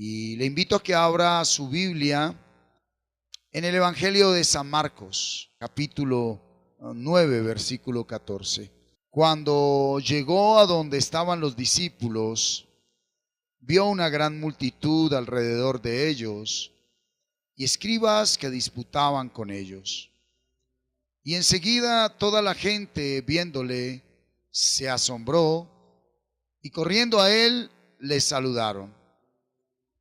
Y le invito a que abra su Biblia en el Evangelio de San Marcos, capítulo 9, versículo 14. Cuando llegó a donde estaban los discípulos, vio una gran multitud alrededor de ellos y escribas que disputaban con ellos. Y enseguida toda la gente, viéndole, se asombró y corriendo a él, les saludaron.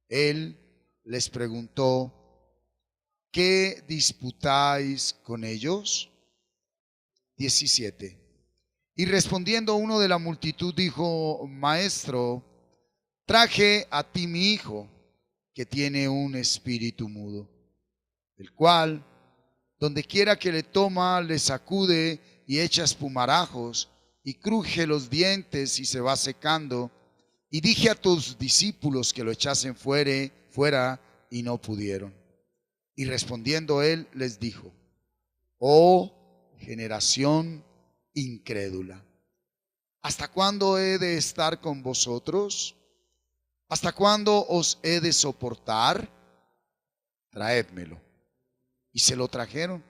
Él les preguntó: ¿qué disputáis con ellos? 17. Y respondiendo uno de la multitud dijo: Maestro, traje a ti mi hijo, que tiene un espíritu mudo, el cual, donde quiera que le toma, le sacude y echa espumarajos, y cruje los dientes y se va secando. Y dije a tus discípulos que lo echasen fuera, y no pudieron. Y respondiendo él les dijo: oh generación incrédula, ¿hasta cuándo he de estar con vosotros? ¿Hasta cuándo os he de soportar? Traédmelo. Y se lo trajeron.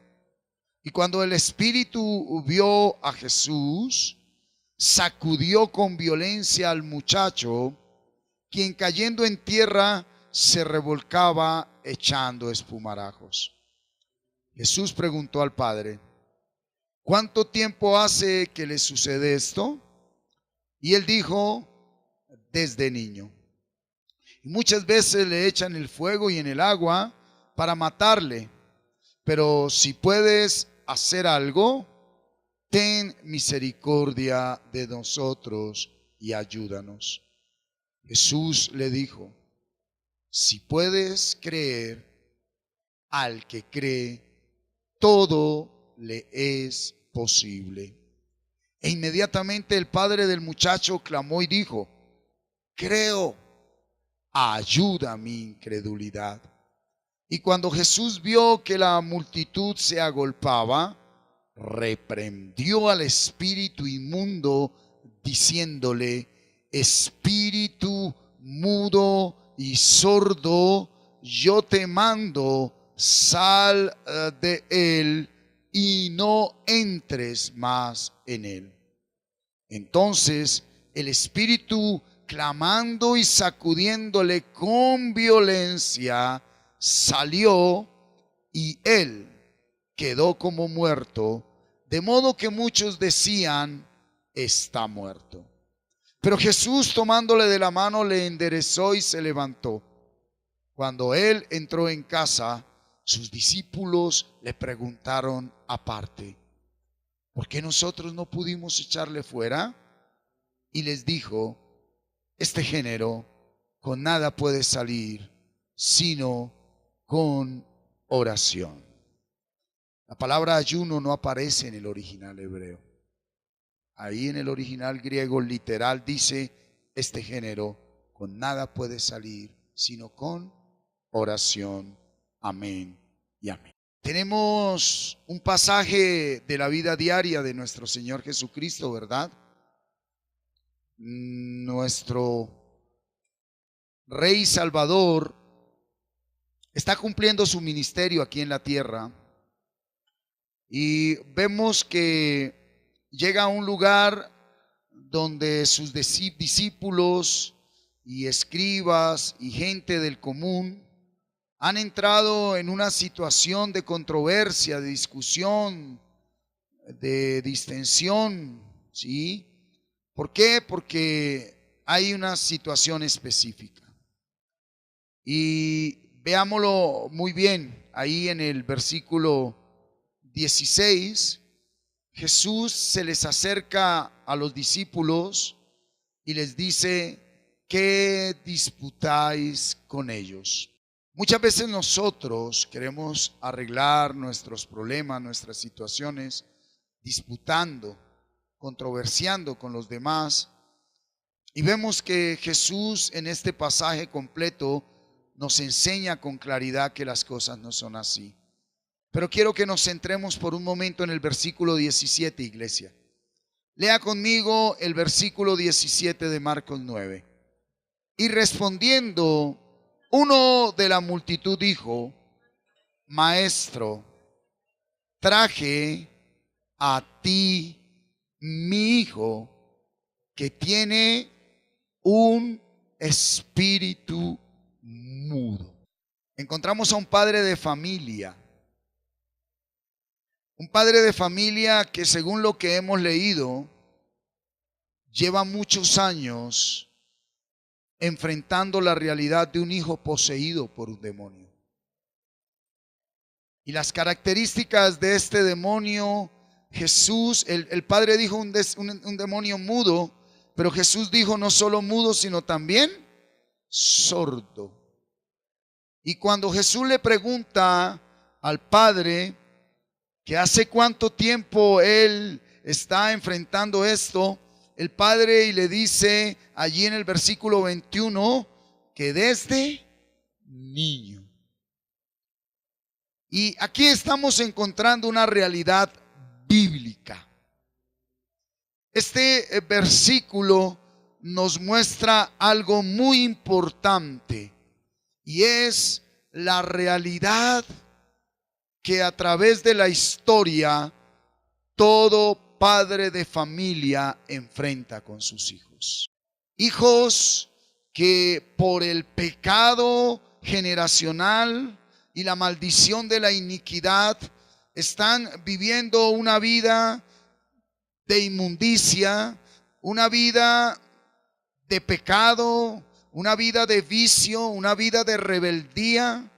Y cuando el espíritu vio a Jesús, sacudió con violencia al muchacho, quien cayendo en tierra se revolcaba echando espumarajos. Jesús preguntó al padre: ¿cuánto tiempo hace que le sucede esto? Y él dijo: desde niño. Y muchas veces le echan el fuego y en el agua para matarle. Pero si puedes hacer algo, ten misericordia de nosotros y ayúdanos. Jesús le dijo: si puedes creer, al que cree, todo le es posible. E inmediatamente el padre del muchacho clamó y dijo: creo, ayuda mi incredulidad. Y cuando Jesús vio que la multitud se agolpaba, reprendió al espíritu inmundo, diciéndole: espíritu mudo y sordo, yo te mando, sal de él y no entres más en él. Entonces el espíritu, clamando y sacudiéndole con violencia, salió, y él quedó como muerto, de modo que muchos decían: está muerto. Pero Jesús, tomándole de la mano, le enderezó y se levantó. Cuando él entró en casa, sus discípulos le preguntaron aparte: ¿por qué nosotros no pudimos echarle fuera? Y les dijo: este género con nada puede salir, sino con oración. La palabra ayuno no aparece en el original hebreo. Ahí en el original griego literal dice: este género con nada puede salir, sino con oración. Amén y amén. Tenemos un pasaje de la vida diaria de nuestro Señor Jesucristo, ¿verdad? Nuestro Rey Salvador está cumpliendo su ministerio aquí en la tierra, y vemos que llega a un lugar donde sus discípulos y escribas y gente del común han entrado en una situación de controversia, de discusión, de distensión, ¿sí? ¿Por qué? Porque hay una situación específica. Y veámoslo muy bien, ahí en el versículo 16, Jesús se les acerca a los discípulos y les dice: ¿qué disputáis con ellos? Muchas veces nosotros queremos arreglar nuestros problemas, nuestras situaciones, disputando, controversiando con los demás. Y vemos que Jesús en este pasaje completo nos enseña con claridad que las cosas no son así. Pero quiero que nos centremos por un momento en el versículo 17, iglesia. Lea conmigo el versículo 17 de Marcos 9. Y respondiendo Uno de la multitud dijo: Maestro, traje a ti mi hijo, que tiene un espíritu mudo. Encontramos a un padre de familia. Un padre de familia que, según lo que hemos leído, lleva muchos años enfrentando la realidad de un hijo poseído por un demonio. Y las características de este demonio, Jesús, el padre dijo un demonio mudo, pero Jesús dijo no solo mudo, sino también sordo. Y cuando Jesús le pregunta al padre que hace cuánto tiempo él está enfrentando esto, el padre le dice allí en el versículo 21 que desde niño. Y aquí estamos encontrando una realidad bíblica. Este versículo nos muestra algo muy importante, y es la realidad que a través de la historia todo padre de familia enfrenta con sus hijos. Hijos que por el pecado generacional y la maldición de la iniquidad están viviendo una vida de inmundicia, una vida de pecado, una vida de vicio, una vida de rebeldía,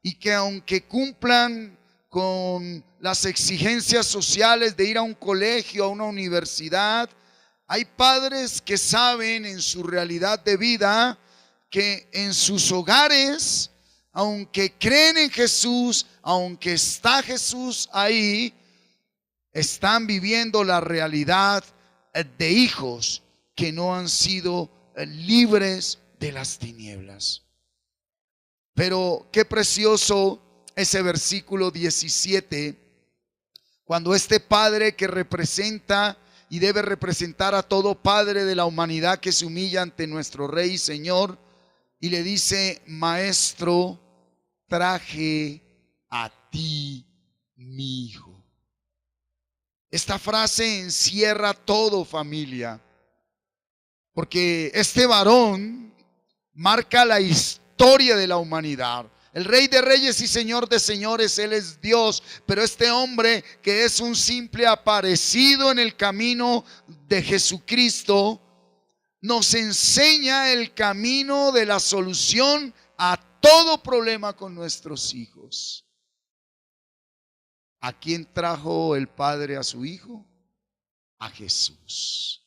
y que aunque cumplan con las exigencias sociales de ir a un colegio, a una universidad, hay padres que saben en su realidad de vida que en sus hogares, aunque creen en Jesús, aunque está Jesús ahí, están viviendo la realidad de hijos que no han sido libres de las tinieblas. Pero qué precioso ese versículo 17, cuando este padre que representa y debe representar a todo padre de la humanidad que se humilla ante nuestro Rey y Señor, y le dice: Maestro, traje a ti mi hijo. Esta frase encierra todo, familia, porque este varón marca la historia de la humanidad. El Rey de Reyes y Señor de Señores, Él es Dios, pero este hombre que es un simple aparecido en el camino de Jesucristo, nos enseña el camino de la solución a todo problema con nuestros hijos. ¿A quién trajo el Padre a su Hijo? A Jesús.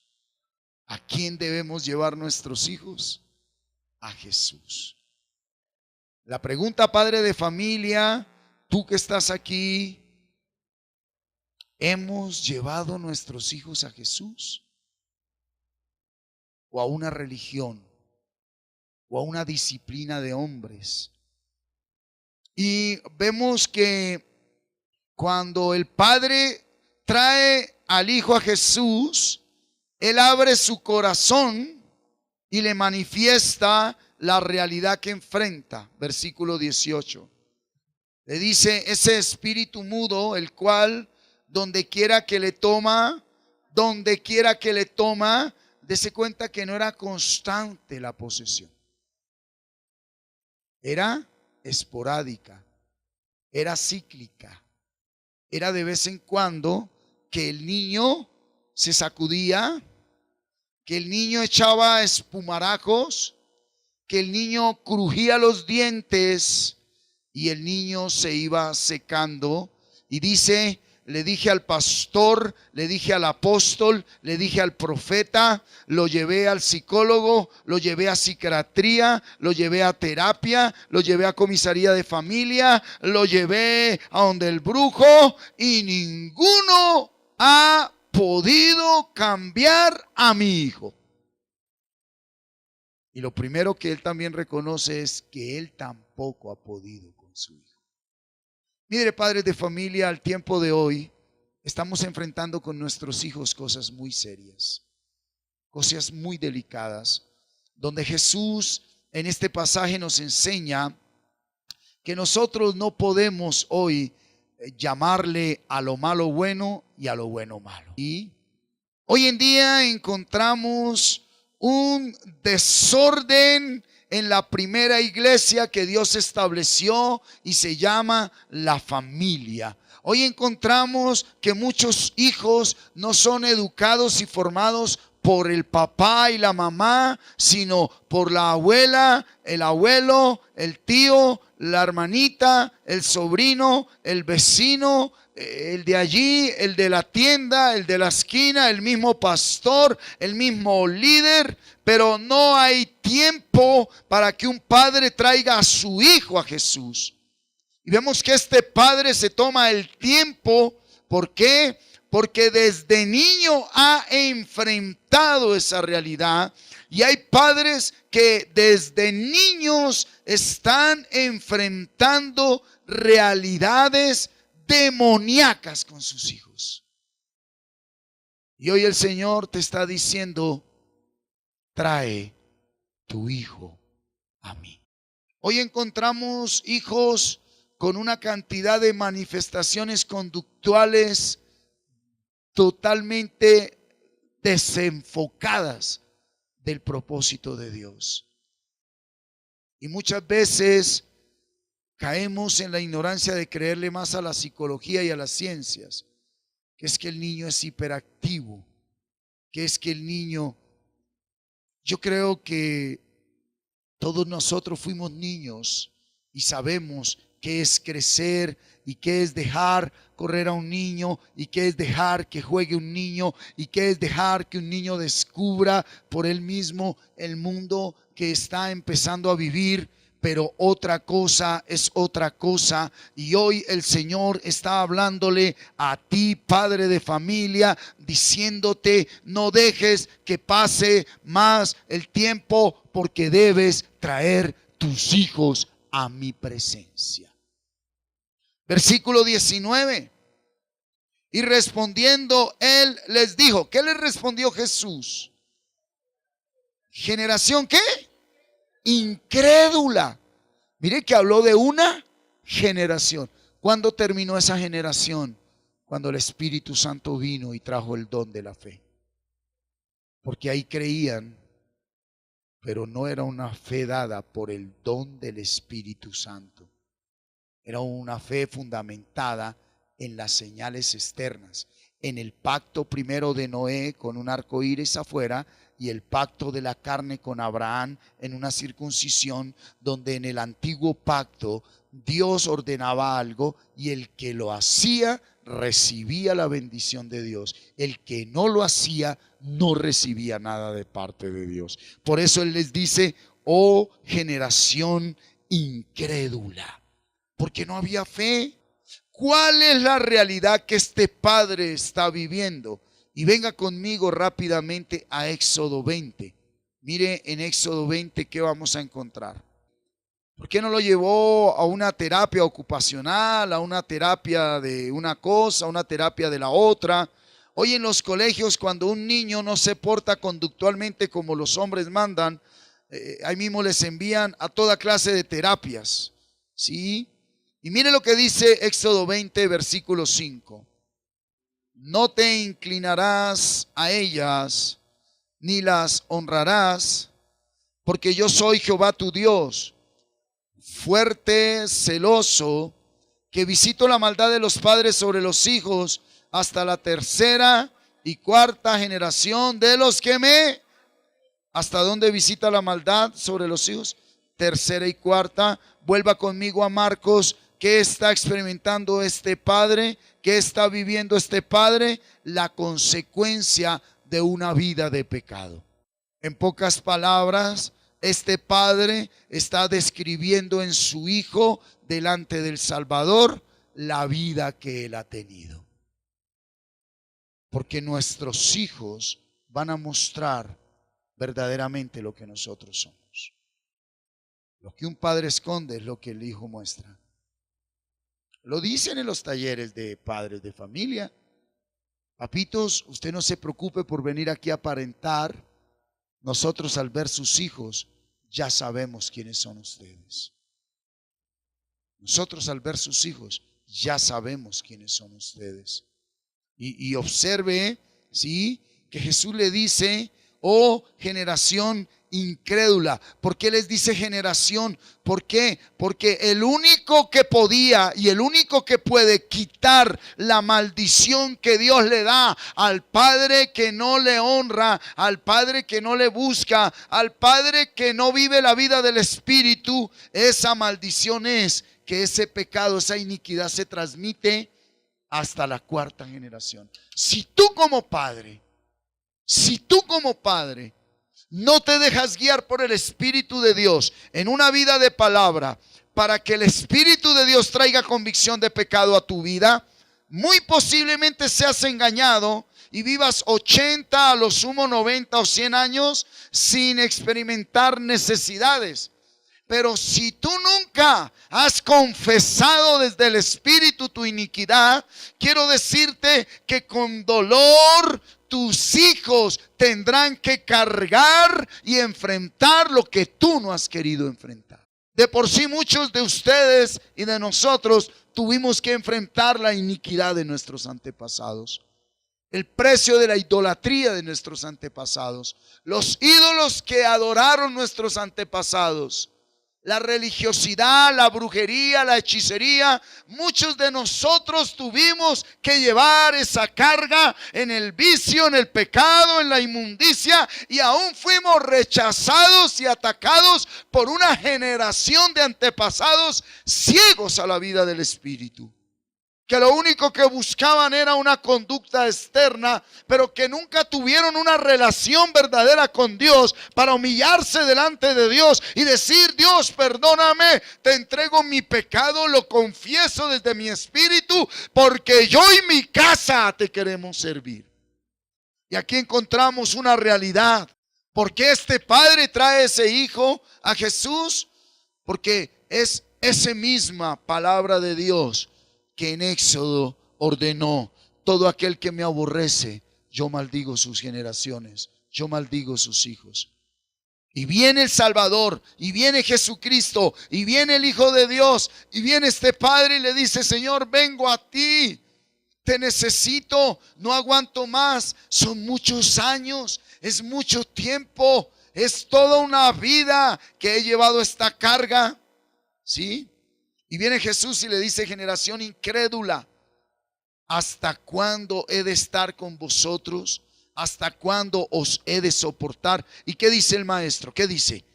¿A quién debemos llevar nuestros hijos? A Jesús. La pregunta, padre de familia, tú que estás aquí, ¿hemos llevado nuestros hijos a Jesús? ¿O a una religión? ¿O a una disciplina de hombres? Y vemos que cuando el Padre trae al Hijo a Jesús, Él abre su corazón y le manifiesta la realidad que enfrenta. Versículo 18. Le dice: ese espíritu mudo, el cual donde quiera que le toma, dése cuenta que no era constante la posesión. Era esporádica, era cíclica. Era de vez en cuando que el niño se sacudía, que el niño echaba espumarajos, que el niño crujía los dientes y el niño se iba secando. Y dice: le dije al pastor, le dije al apóstol, le dije al profeta, lo llevé al psicólogo, lo llevé a psiquiatría, lo llevé a terapia, lo llevé a comisaría de familia, lo llevé a donde el brujo, y ninguno ha podido cambiar a mi hijo. Y lo primero que él también reconoce es que él tampoco ha podido con su hijo. Mire, padres de familia, al tiempo de hoy estamos enfrentando con nuestros hijos cosas muy serias, cosas muy delicadas, donde Jesús en este pasaje nos enseña que nosotros no podemos hoy llamarle a lo malo bueno y a lo bueno malo. Y hoy en día encontramos un desorden en la primera iglesia que Dios estableció y se llama la familia. Hoy encontramos que muchos hijos no son educados y formados por el papá y la mamá, sino por la abuela, el abuelo, el tío, la hermanita, el sobrino, el vecino, el de allí, el de la tienda, el de la esquina, el mismo pastor, el mismo líder. Pero no hay tiempo para que un padre traiga a su hijo a Jesús. Y vemos que este padre se toma el tiempo. ¿Por qué? Porque desde niño ha enfrentado esa realidad. Y hay padres que desde niños están enfrentando realidades demoníacas con sus hijos. Y hoy el Señor te está diciendo: trae tu hijo a mí. Hoy encontramos hijos con una cantidad de manifestaciones conductuales totalmente desenfocadas del propósito de Dios. Y muchas veces caemos en la ignorancia de creerle más a la psicología y a las ciencias, que es que el niño es hiperactivo, que es que el niño... Yo creo que todos nosotros fuimos niños y sabemos qué es crecer y qué es dejar correr a un niño y qué es dejar que juegue un niño y qué es dejar que un niño descubra por él mismo el mundo que está empezando a vivir. Pero otra cosa es otra cosa, y hoy el Señor está hablándole a ti, padre de familia, diciéndote: no dejes que pase más el tiempo, porque debes traer tus hijos a mi presencia. Versículo 19. Y respondiendo él les dijo. ¿Qué les respondió Jesús? ¿Generación qué? Incrédula. Mire que habló de una generación. ¿Cuándo terminó esa generación? Cuando el Espíritu Santo vino y trajo el don de la fe. Porque ahí creían, pero no era una fe dada por el don del Espíritu Santo. Era una fe fundamentada en las señales externas, en el pacto primero de Noé con un arco iris afuera, y el pacto de la carne con Abraham en una circuncisión, donde en el antiguo pacto Dios ordenaba algo y el que lo hacía recibía la bendición de Dios. El que no lo hacía no recibía nada de parte de Dios. Por eso Él les dice: oh generación incrédula, porque no había fe. ¿Cuál es la realidad que este padre está viviendo? Y venga conmigo rápidamente a Éxodo 20. Mire en Éxodo 20 qué vamos a encontrar. ¿Por qué no lo llevó a una terapia ocupacional, a una terapia de una cosa, a una terapia de la otra? Hoy en los colegios, cuando un niño no se porta conductualmente como los hombres mandan, ahí mismo les envían a toda clase de terapias. ¿Sí? Y mire lo que dice Éxodo 20, versículo 5. No te inclinarás a ellas, ni las honrarás, porque yo soy Jehová tu Dios, fuerte, celoso, que visito la maldad de los padres sobre los hijos hasta la tercera y cuarta generación de los que me... ¿Hasta dónde visita la maldad sobre los hijos? Tercera y cuarta. Vuelva conmigo a Marcos. ¿Qué está experimentando este padre? ¿Qué está viviendo este padre? La consecuencia de una vida de pecado. En pocas palabras, este padre está describiendo en su hijo, delante del Salvador, la vida que él ha tenido. Porque nuestros hijos van a mostrar verdaderamente lo que nosotros somos. Lo que un padre esconde es lo que el hijo muestra. Lo dicen en los talleres de padres de familia. Papitos, usted no se preocupe por venir aquí a aparentar. Nosotros, al ver sus hijos, ya sabemos quiénes son ustedes. Nosotros al ver sus hijos, ya sabemos quiénes son ustedes. Y observe, ¿sí?, que Jesús le dice, oh generación incrédula. ¿Por qué les dice generación? ¿Por qué? Porque el único que podía y el único que puede quitar la maldición que Dios le da al padre que no le honra, al padre que no le busca, al padre que no vive la vida del Espíritu, esa maldición es que ese pecado, esa iniquidad se transmite hasta la cuarta generación. Si tú como padre no te dejas guiar por el Espíritu de Dios en una vida de palabra, para que el Espíritu de Dios traiga convicción de pecado a tu vida, muy posiblemente seas engañado y vivas 80, a lo sumo 90 o 100 años sin experimentar necesidades. Pero si tú nunca has confesado desde el Espíritu tu iniquidad, quiero decirte que con dolor tus hijos tendrán que cargar y enfrentar lo que tú no has querido enfrentar. De por sí muchos de ustedes y de nosotros tuvimos que enfrentar la iniquidad de nuestros antepasados, el precio de la idolatría de nuestros antepasados, los ídolos que adoraron nuestros antepasados, la religiosidad, la brujería, la hechicería. Muchos de nosotros tuvimos que llevar esa carga en el vicio, en el pecado, en la inmundicia, y aún fuimos rechazados y atacados por una generación de antepasados ciegos a la vida del Espíritu, que lo único que buscaban era una conducta externa, pero que nunca tuvieron una relación verdadera con Dios para humillarse delante de Dios y decir: Dios, perdóname, te entrego mi pecado, lo confieso desde mi espíritu, porque yo y mi casa te queremos servir. Y aquí encontramos una realidad. ¿Por qué este padre trae ese hijo a Jesús? Porque es esa misma palabra de Dios que en Éxodo ordenó: todo aquel que me aborrece, yo maldigo sus generaciones, yo maldigo sus hijos. Y viene el Salvador, y viene Jesucristo, y viene el Hijo de Dios, y viene este padre y le dice: Señor, vengo a ti, te necesito, no aguanto más, son muchos años, es mucho tiempo, es toda una vida que he llevado esta carga, ¿sí? Y viene Jesús y le dice: generación incrédula, ¿hasta cuándo he de estar con vosotros? ¿Hasta cuándo os he de soportar? ¿Y qué dice el maestro? ¿Qué dice?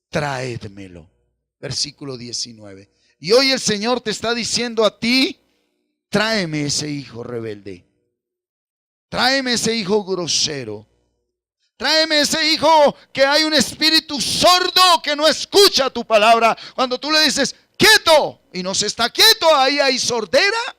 Traédmelo. Versículo 19. Y hoy el Señor te está diciendo a ti: tráeme ese hijo rebelde, tráeme ese hijo grosero, tráeme ese hijo que hay un espíritu sordo que no escucha tu palabra. Cuando tú le dices: quieto, y no se está quieto, ahí hay sordera.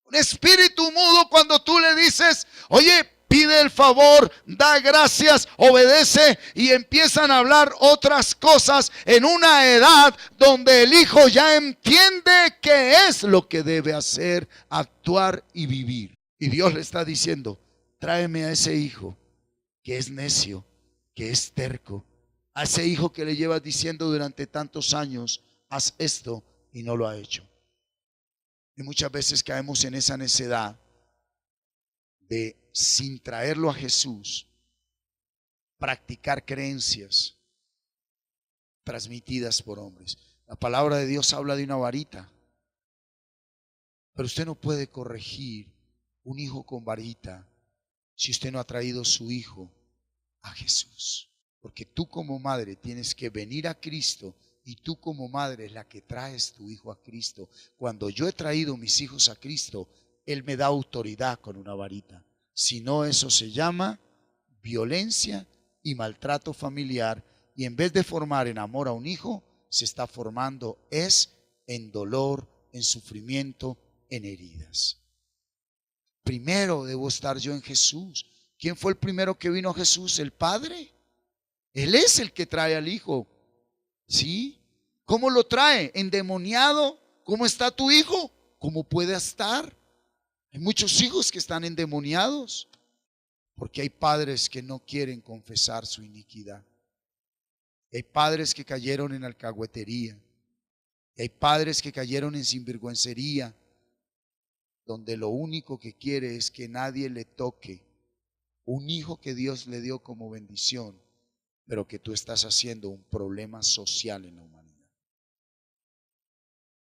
Un espíritu mudo, cuando tú le dices: oye, pide el favor, da gracias, obedece, y empiezan a hablar otras cosas en una edad donde el hijo ya entiende qué es lo que debe hacer, actuar y vivir. Y Dios le está diciendo: tráeme a ese hijo que es necio, que es terco, a ese hijo que le llevas diciendo durante tantos años: haz esto, y no lo ha hecho. Y muchas veces caemos en esa necedad de, sin traerlo a Jesús, practicar creencias transmitidas por hombres. La palabra de Dios habla de una varita, pero usted no puede corregir un hijo con varita si usted no ha traído su hijo a Jesús. Porque tú como madre tienes que venir a Cristo, y tú como madre es la que traes tu hijo a Cristo. Cuando yo he traído mis hijos a Cristo, Él me da autoridad con una varita. Si no, eso se llama violencia y maltrato familiar. Y en vez de formar en amor a un hijo, se está formando en dolor, en sufrimiento, en heridas. Primero debo estar yo en Jesús. ¿Quién fue el primero que vino a Jesús? El Padre. Él es el que trae al hijo. ¿Sí? ¿Cómo lo trae? ¿Endemoniado? ¿Cómo está tu hijo? ¿Cómo puede estar? Hay muchos hijos que están endemoniados porque hay padres que no quieren confesar su iniquidad. Hay padres que cayeron en alcahuetería. Hay padres que cayeron en sinvergüencería, donde lo único que quiere es que nadie le toque un hijo que Dios le dio como bendición, pero que tú estás haciendo un problema social en la humanidad.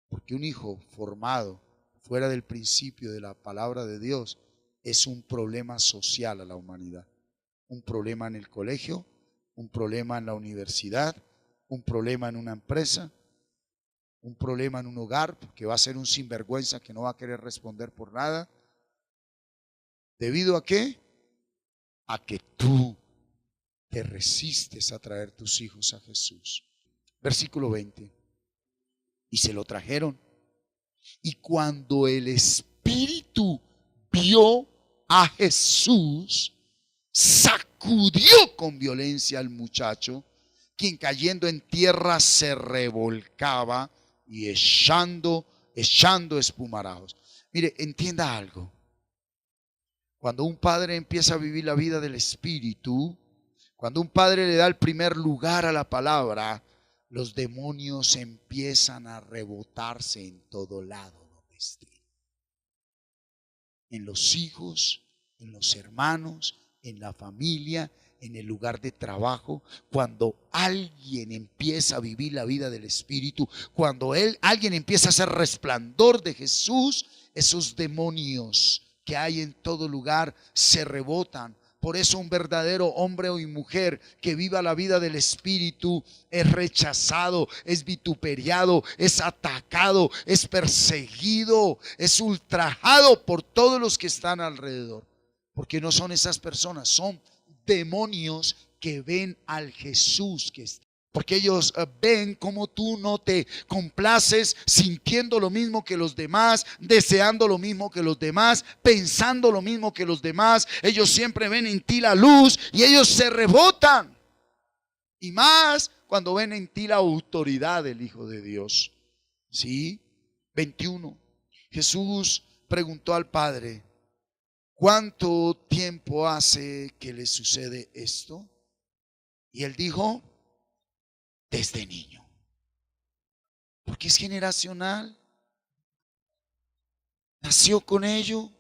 Porque un hijo formado fuera del principio de la palabra de Dios es un problema social a la humanidad. Un problema en el colegio, un problema en la universidad, un problema en una empresa, un problema en un hogar, porque va a ser un sinvergüenza que no va a querer responder por nada. ¿Debido a qué? A que tú te resistes a traer tus hijos a Jesús. Versículo 20. Y se lo trajeron. Y cuando el Espíritu vio a Jesús, sacudió con violencia al muchacho, quien cayendo en tierra se revolcaba y echando espumarajos. Mire, entienda algo. Cuando un padre empieza a vivir la vida del Espíritu, cuando un padre le da el primer lugar a la palabra, los demonios empiezan a rebotarse en todo lado donde esté. En los hijos, en los hermanos, en la familia, en el lugar de trabajo. Cuando alguien empieza a vivir la vida del Espíritu, cuando alguien empieza a hacer resplandor de Jesús, esos demonios que hay en todo lugar se rebotan. Por eso un verdadero hombre o mujer que viva la vida del Espíritu es rechazado, es vituperiado, es atacado, es perseguido, es ultrajado por todos los que están alrededor. Porque no son esas personas, son demonios que ven al Jesús que está. Porque ellos ven como tú no te complaces, sintiendo lo mismo que los demás, deseando lo mismo que los demás, pensando lo mismo que los demás. Ellos siempre ven en ti la luz y ellos se rebotan. Y más cuando ven en ti la autoridad del Hijo de Dios. ¿Sí? 21. Jesús preguntó al Padre: ¿cuánto tiempo hace que le sucede esto? Y él dijo: desde niño. Porque es generacional. Nació con ello.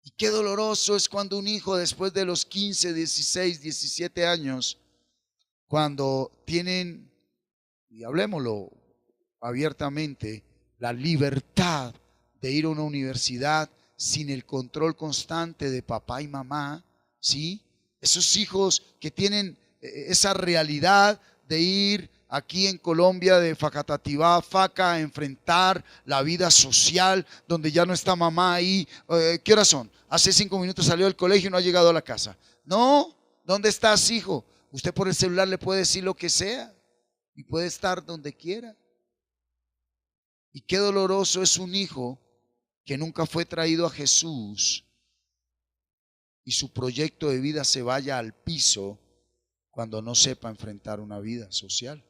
Y qué doloroso es cuando un hijo, después de los 15, 16, 17 años, cuando tienen, y hablemoslo abiertamente, la libertad de ir a una universidad sin el control constante de papá y mamá, ¿sí? Esos hijos que tienen esa realidad de ir aquí en Colombia de Facatativá a Faca a enfrentar la vida social, donde ya no está mamá ahí. ¿Qué horas son? Hace 5 minutos salió del colegio y no ha llegado a la casa. No, ¿dónde estás, hijo? Usted por el celular le puede decir lo que sea y puede estar donde quiera. Y qué doloroso es un hijo que nunca fue traído a Jesús y su proyecto de vida se vaya al piso cuando no sepa enfrentar una vida social.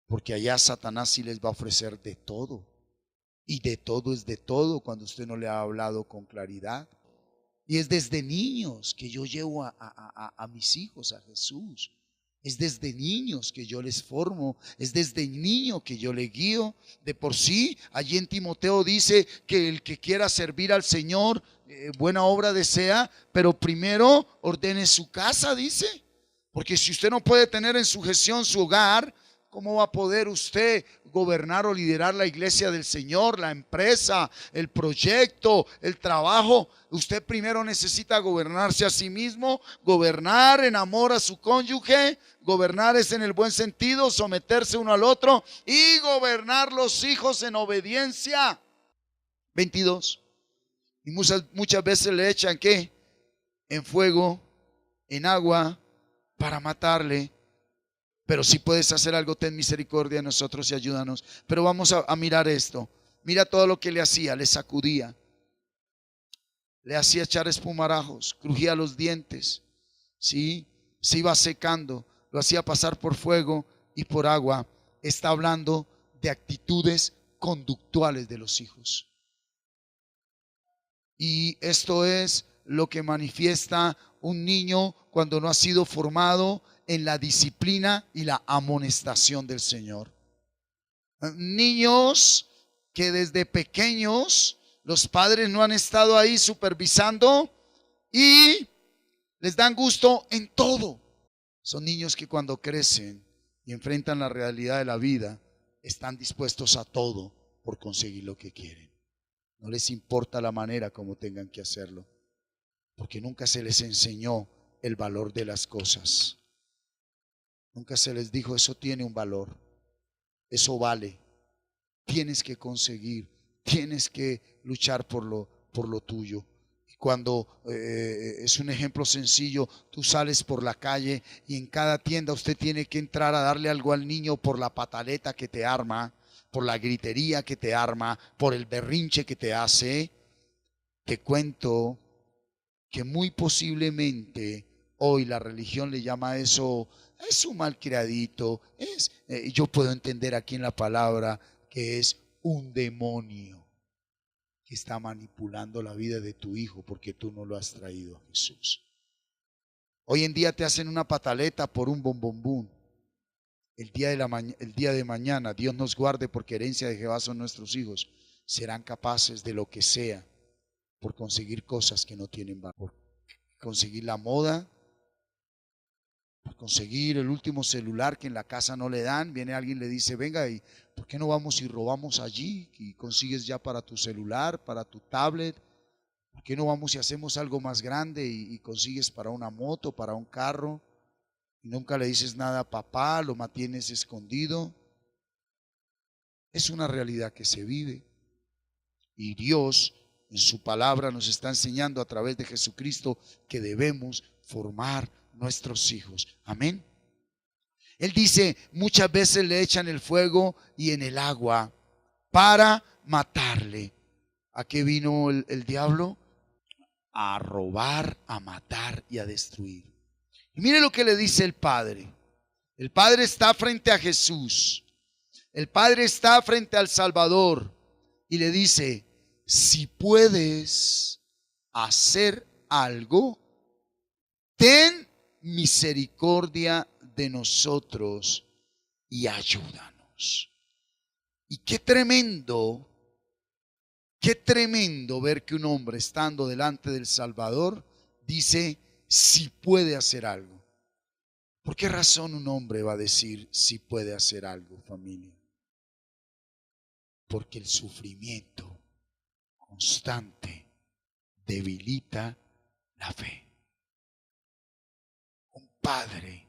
Porque allá Satanás sí les va a ofrecer de todo. Y de todo es de todo cuando usted no le ha hablado con claridad. Y es desde niños que yo llevo a mis hijos a Jesús. Es desde niños que yo les formo. Es desde niño que yo les guío. De por sí, allí en Timoteo dice que el que quiera servir al Señor, buena obra desea, pero primero ordene su casa, dice. Porque si usted no puede tener en su gestión su hogar, ¿cómo va a poder usted gobernar o liderar la iglesia del Señor, la empresa, el proyecto, el trabajo? Usted primero necesita gobernarse a sí mismo, gobernar en amor a su cónyuge. Gobernar es en el buen sentido, someterse uno al otro y gobernar los hijos en obediencia. 22. Y muchas veces le echan ¿qué? En fuego, en agua, para matarle. Pero si puedes hacer algo, ten misericordia de nosotros y ayúdanos. Pero vamos a mirar esto. Mira todo lo que le hacía. Le sacudía, le hacía echar espumarajos, crujía los dientes, ¿sí? Se iba secando, lo hacía pasar por fuego y por agua. Está hablando de actitudes conductuales de los hijos. Y esto es lo que manifiesta un niño cuando no ha sido formado en la disciplina y la amonestación del Señor. Niños que desde pequeños los padres no han estado ahí supervisando y les dan gusto en todo. Son niños que cuando crecen y enfrentan la realidad de la vida, están dispuestos a todo por conseguir lo que quieren. No les importa la manera como tengan que hacerlo, porque nunca se les enseñó el valor de las cosas. Nunca se les dijo: eso tiene un valor, eso vale, tienes que conseguir, tienes que luchar por lo tuyo. Y cuando es un ejemplo sencillo, tú sales por la calle y en cada tienda usted tiene que entrar a darle algo al niño por la pataleta que te arma, por la gritería que te arma, por el berrinche que te hace. Te cuento que muy posiblemente hoy la religión le llama a eso: es un malcriadito, yo puedo entender aquí en la palabra que es un demonio que está manipulando la vida de tu hijo porque tú no lo has traído a Jesús. Hoy en día te hacen una pataleta por un bombombún. El día de mañana, Dios nos guarde, porque herencia de Jehová son nuestros hijos, serán capaces de lo que sea por conseguir cosas que no tienen valor, por conseguir la moda, por conseguir el último celular que en la casa no le dan. Viene alguien y le dice: venga, ¿y por qué no vamos y robamos allí y consigues ya para tu celular, para tu tablet? ¿Por qué no vamos y hacemos algo más grande y consigues para una moto, para un carro? Y nunca le dices nada a papá, lo mantienes escondido. Es una realidad que se vive. Y Dios en su palabra nos está enseñando a través de Jesucristo que debemos formar nuestros hijos. Amén. Él dice: muchas veces le echan el fuego y en el agua para matarle. ¿A qué vino el diablo? A robar, a matar y a destruir. Y mire lo que le dice el Padre. El Padre está frente a Jesús. El Padre está frente al Salvador y le dice: si puedes hacer algo, ten misericordia de nosotros y ayúdanos. Y qué tremendo ver que un hombre, estando delante del Salvador, dice: si puede hacer algo. ¿Por qué razón un hombre va a decir si puede hacer algo, familia? Porque el sufrimiento constante debilita la fe. Un padre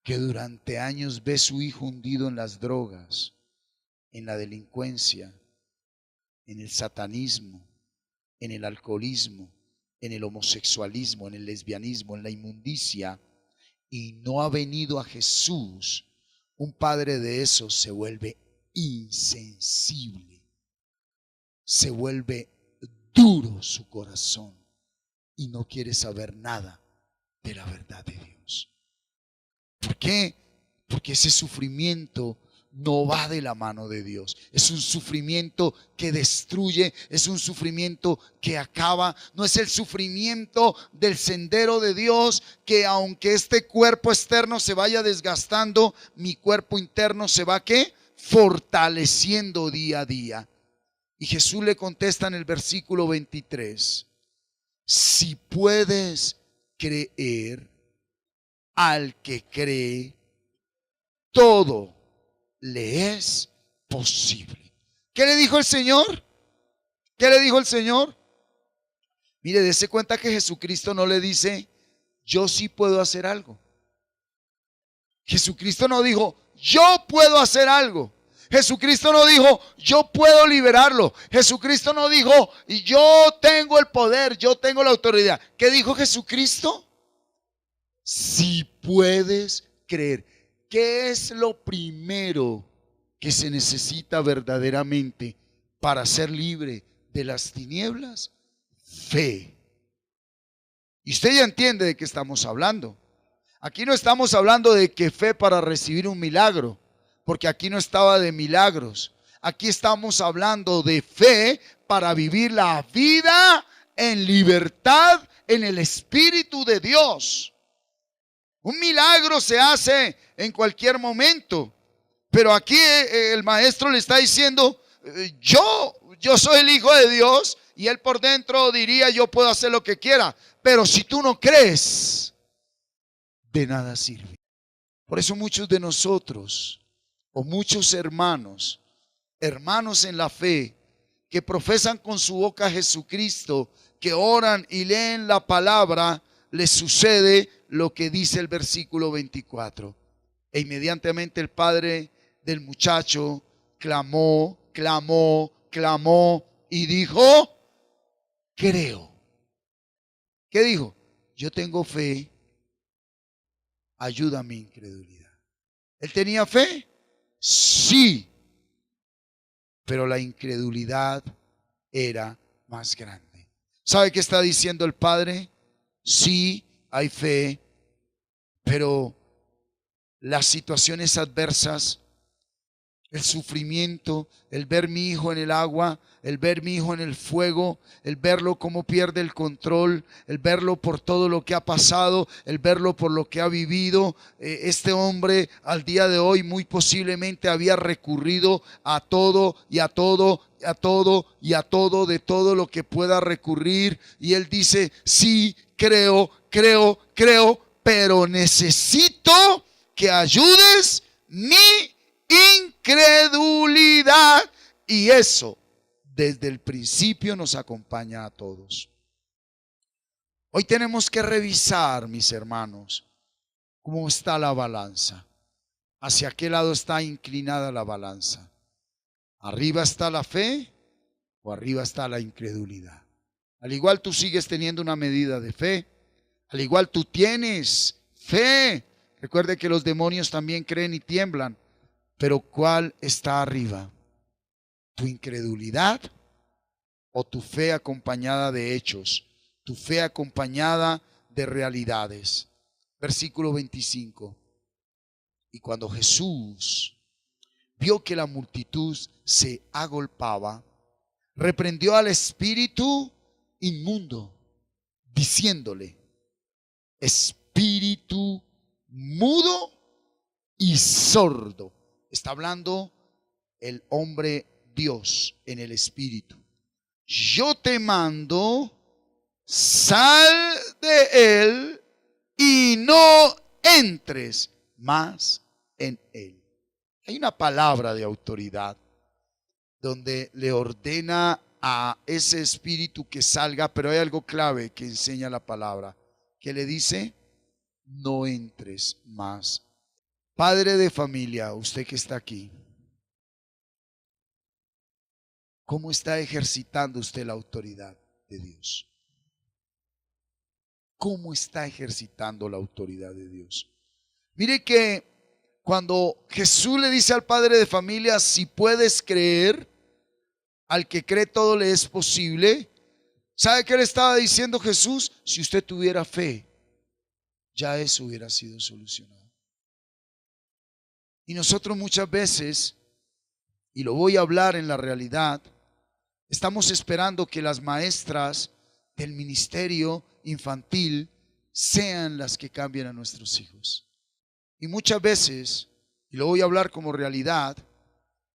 que durante años ve a su hijo hundido en las drogas, en la delincuencia, en el satanismo, en el alcoholismo, en el homosexualismo, en el lesbianismo, en la inmundicia, y no ha venido a Jesús, un padre de esos se vuelve insensible, se vuelve duro su corazón y no quiere saber nada de la verdad de Dios. ¿Por qué? Porque ese sufrimiento no va de la mano de Dios. Es un sufrimiento que destruye, es un sufrimiento que acaba. No es el sufrimiento del sendero de Dios, que aunque este cuerpo externo se vaya desgastando, mi cuerpo interno se va ¿qué? Fortaleciendo día a día. Y Jesús le contesta en el versículo 23: si puedes creer, al que cree, todo le es posible. ¿Qué le dijo el Señor? ¿Qué le dijo el Señor? Mire, dése cuenta que Jesucristo no le dice: yo sí puedo hacer algo. Jesucristo no dijo: yo puedo hacer algo. Jesucristo no dijo: yo puedo liberarlo. Jesucristo no dijo: yo tengo el poder, yo tengo la autoridad. ¿Qué dijo Jesucristo? Si puedes creer. ¿Qué es lo primero que se necesita verdaderamente para ser libre de las tinieblas? Fe. Y usted ya entiende de qué estamos hablando. Aquí no estamos hablando de que fe para recibir un milagro, porque aquí no estaba de milagros. Aquí estamos hablando de fe para vivir la vida en libertad en el Espíritu de Dios. Un milagro se hace en cualquier momento. Pero aquí el maestro le está diciendo, yo soy el Hijo de Dios, y él por dentro diría, yo puedo hacer lo que quiera. Pero si tú no crees, de nada sirve. Por eso muchos de nosotros, o muchos hermanos en la fe, que profesan con su boca a Jesucristo, que oran y leen la palabra, les sucede lo que dice el versículo 24. E inmediatamente el padre del muchacho clamó y dijo, creo. ¿Qué dijo? Yo tengo fe, ayuda a mi incredulidad. ¿Él tenía fe? Sí, pero la incredulidad era más grande. ¿Sabe qué está diciendo el padre? Sí, hay fe, pero las situaciones adversas, el sufrimiento, el ver mi hijo en el agua, el ver mi hijo en el fuego, el verlo cómo pierde el control, el verlo por todo lo que ha pasado, el verlo por lo que ha vivido. Este hombre al día de hoy muy posiblemente había recurrido a todo y a todo, a todo y a todo, de todo lo que pueda recurrir. Y él dice, sí, creo, pero necesito que ayudes mi incredulidad. Y eso desde el principio nos acompaña a todos. Hoy tenemos que revisar, mis hermanos, cómo está la balanza. ¿Hacia qué lado está inclinada la balanza? ¿Arriba está la fe o arriba está la incredulidad? Al igual tú sigues teniendo una medida de fe, al igual tú tienes fe. Recuerde que los demonios también creen y tiemblan. Pero ¿cuál está arriba? ¿Tu incredulidad o tu fe acompañada de hechos? Tu fe acompañada de realidades. Versículo 25. Y cuando Jesús vio que la multitud se agolpaba, reprendió al espíritu inmundo, diciéndole, espíritu mudo y sordo. Está hablando el hombre Dios en el espíritu. Yo te mando, sal de él y no entres más en él. Hay una palabra de autoridad donde le ordena a ese espíritu que salga, pero hay algo clave que enseña la palabra, que le dice, no entres más. Padre de familia, usted que está aquí, ¿cómo está ejercitando usted la autoridad de Dios? ¿Cómo está ejercitando la autoridad de Dios? Mire que cuando Jesús le dice al padre de familia, si puedes creer, al que cree todo le es posible. ¿Sabe qué le estaba diciendo Jesús? Si usted tuviera fe, ya eso hubiera sido solucionado. Y nosotros muchas veces, y lo voy a hablar en la realidad, estamos esperando que las maestras del ministerio infantil sean las que cambien a nuestros hijos. Y muchas veces, y lo voy a hablar como realidad,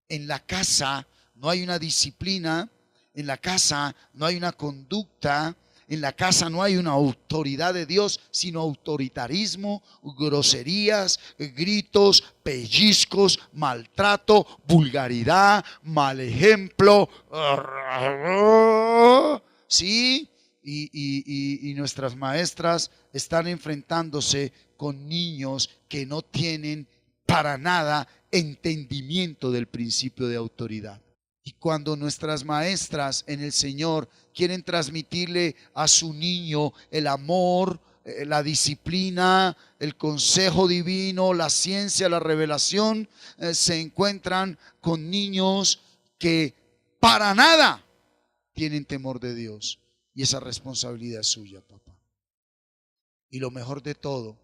en la casa no hay una disciplina, en la casa no hay una conducta, en la casa no hay una autoridad de Dios, sino autoritarismo, groserías, gritos, pellizcos, maltrato, vulgaridad, mal ejemplo. ¿Sí? Y nuestras maestras están enfrentándose con niños que no tienen para nada entendimiento del principio de autoridad. Y cuando nuestras maestras en el Señor quieren transmitirle a su niño el amor, la disciplina, el consejo divino, la ciencia, la revelación, se encuentran con niños que para nada tienen temor de Dios. Y esa responsabilidad es suya, papá. Y lo mejor de todo,